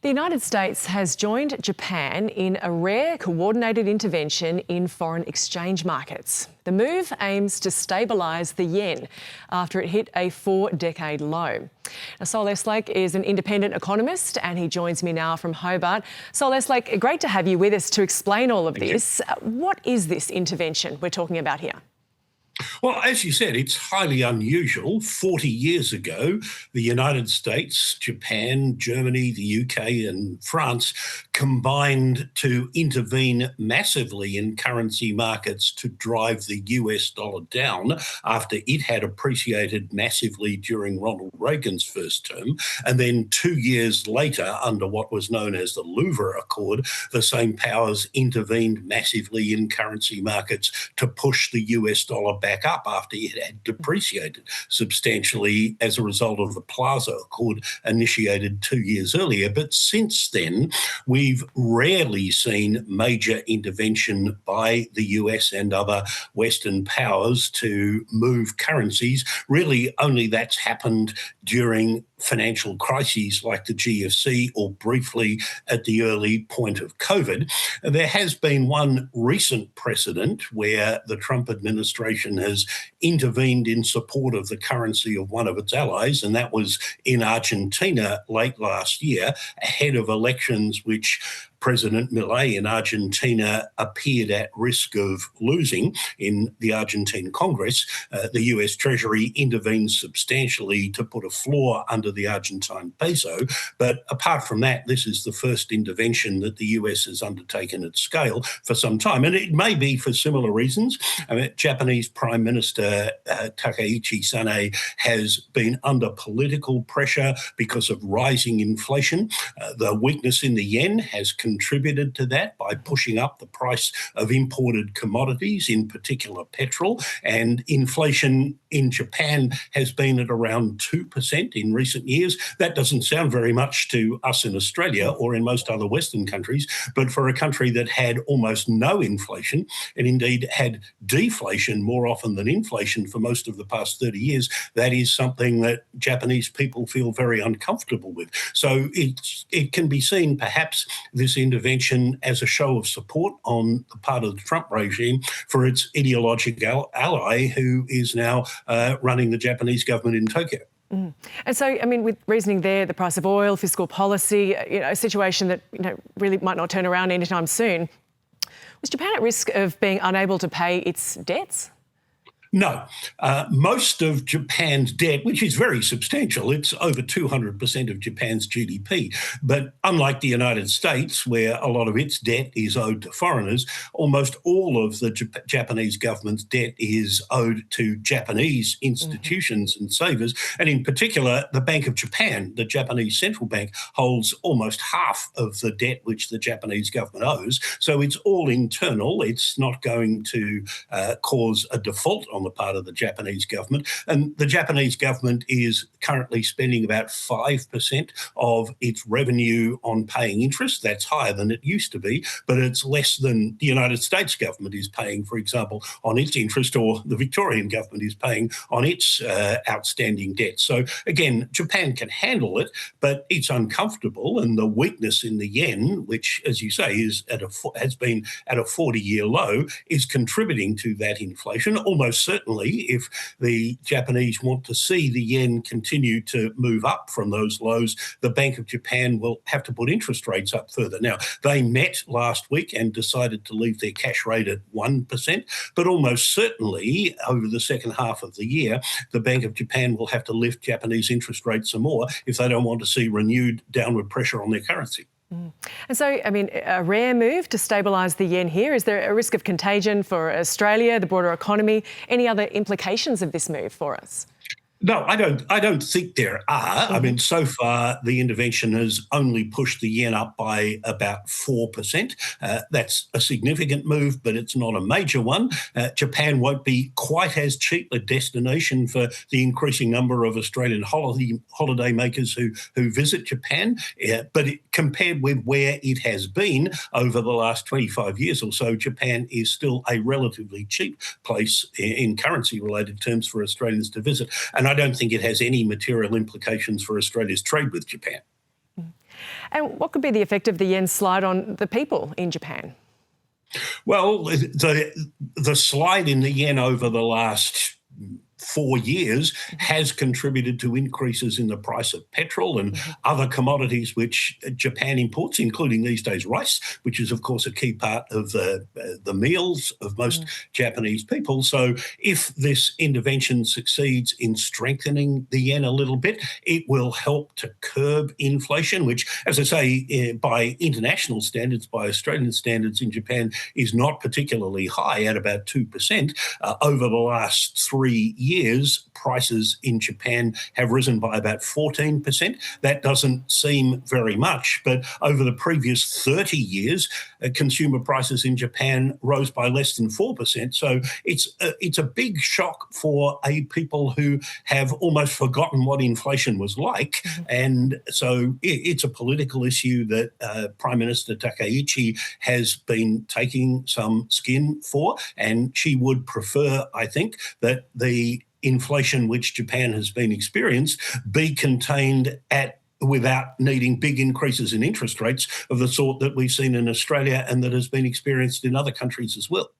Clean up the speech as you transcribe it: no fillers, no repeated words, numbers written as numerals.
The United States has joined Japan in a rare coordinated intervention in foreign exchange markets. The move aims to stabilise the yen after it hit a 4-decade low. Now, Saul Eslake is an independent economist and he joins me now from Hobart. Saul Eslake, great to have you with us to explain all of this. What is this intervention we're talking about here? Well, as you said, it's highly unusual. 40 years ago, the United States, Japan, Germany, the UK and France combined to intervene massively in currency markets to drive the US dollar down after it had appreciated massively during Ronald Reagan's first term. And then 2 years later, under what was known as the Louvre Accord, the same powers intervened massively in currency markets to push the US dollar back up after it had depreciated substantially as a result of the Plaza Accord initiated 2 years earlier. But since then, we've rarely seen major intervention by the US and other Western powers to move currencies. Really, only that's happened during financial crises like the GFC or briefly at the early point of COVID. There has been one recent precedent where the Trump administration has intervened in support of the currency of one of its allies, and that was in Argentina late last year, ahead of elections which President Milei in Argentina appeared at risk of losing in the Argentine Congress. The US Treasury intervened substantially to put a floor under the Argentine peso. But apart from that, this is the first intervention that the US has undertaken at scale for some time. And it may be for similar reasons. Japanese Prime Minister Takaichi Sanae has been under political pressure because of rising inflation. The weakness in the yen has contributed to that by pushing up the price of imported commodities, in particular petrol. And inflation in Japan has been at around 2% in recent years. That doesn't sound very much to us in Australia or in most other Western countries, but for a country that had almost no inflation and indeed had deflation more often than inflation for most of the past 30 years, that is something that Japanese people feel very uncomfortable with. So it can be seen, perhaps, this intervention as a show of support on the part of the Trump regime for its ideological ally who is now running the Japanese government in Tokyo. And so, I mean, with reasoning there, the price of oil, fiscal policy, a situation that, really might not turn around anytime soon, was Japan at risk of being unable to pay its debts? No. Most of Japan's debt, which is very substantial, it's over 200% of Japan's GDP. But unlike the United States, where a lot of its debt is owed to foreigners, almost all of the Japanese government's debt is owed to Japanese institutions and savers. And in particular, the Bank of Japan, the Japanese central bank, holds almost half of the debt which the Japanese government owes. So it's all internal. It's not going to cause a default on the part of the Japanese government. And the Japanese government is currently spending about 5% of its revenue on paying interest. That's higher than it used to be, but it's less than the United States government is paying, for example, on its interest, or the Victorian government is paying on its outstanding debt. So again, Japan can handle it, but it's uncomfortable. And the weakness in the yen, which, as you say, has been at a 40-year low, is contributing to that inflation. Almost certainly, if the Japanese want to see the yen continue to move up from those lows, the Bank of Japan will have to put interest rates up further. Now, they met last week and decided to leave their cash rate at 1%, but almost certainly over the second half of the year, the Bank of Japan will have to lift Japanese interest rates some more if they don't want to see renewed downward pressure on their currency. And so, I mean, a rare move to stabilise the yen here. Is there a risk of contagion for Australia, the broader economy? Any other implications of this move for us? No, I don't think there are. I mean, so far the intervention has only pushed the yen up by about 4%. That's a significant move, but it's not a major one. Japan won't be quite as cheap a destination for the increasing number of Australian holiday makers who visit Japan. But compared with where it has been over the last 25 years or so, Japan is still a relatively cheap place in currency-related terms for Australians to visit. And I don't think it has any material implications for Australia's trade with Japan. And what could be the effect of the yen slide on the people in Japan? Well, the slide in the yen over the last 4 years has contributed to increases in the price of petrol and other commodities which Japan imports, including these days rice, which is, of course, a key part of the meals of most Japanese people. So if this intervention succeeds in strengthening the yen a little bit, it will help to curb inflation, which, as I say, by international standards, by Australian standards in Japan, is not particularly high at about 2%. Over the last 3 years, prices in Japan have risen by about 14%. That doesn't seem very much, but over the previous 30 years, consumer prices in Japan rose by less than 4%. So it's a big shock for a people who have almost forgotten what inflation was like. And so it's a political issue that Prime Minister Takaichi has been taking some skin for, and she would prefer, I think, that the inflation which Japan has been experienced be contained at without needing big increases in interest rates of the sort that we've seen in Australia and that has been experienced in other countries as well.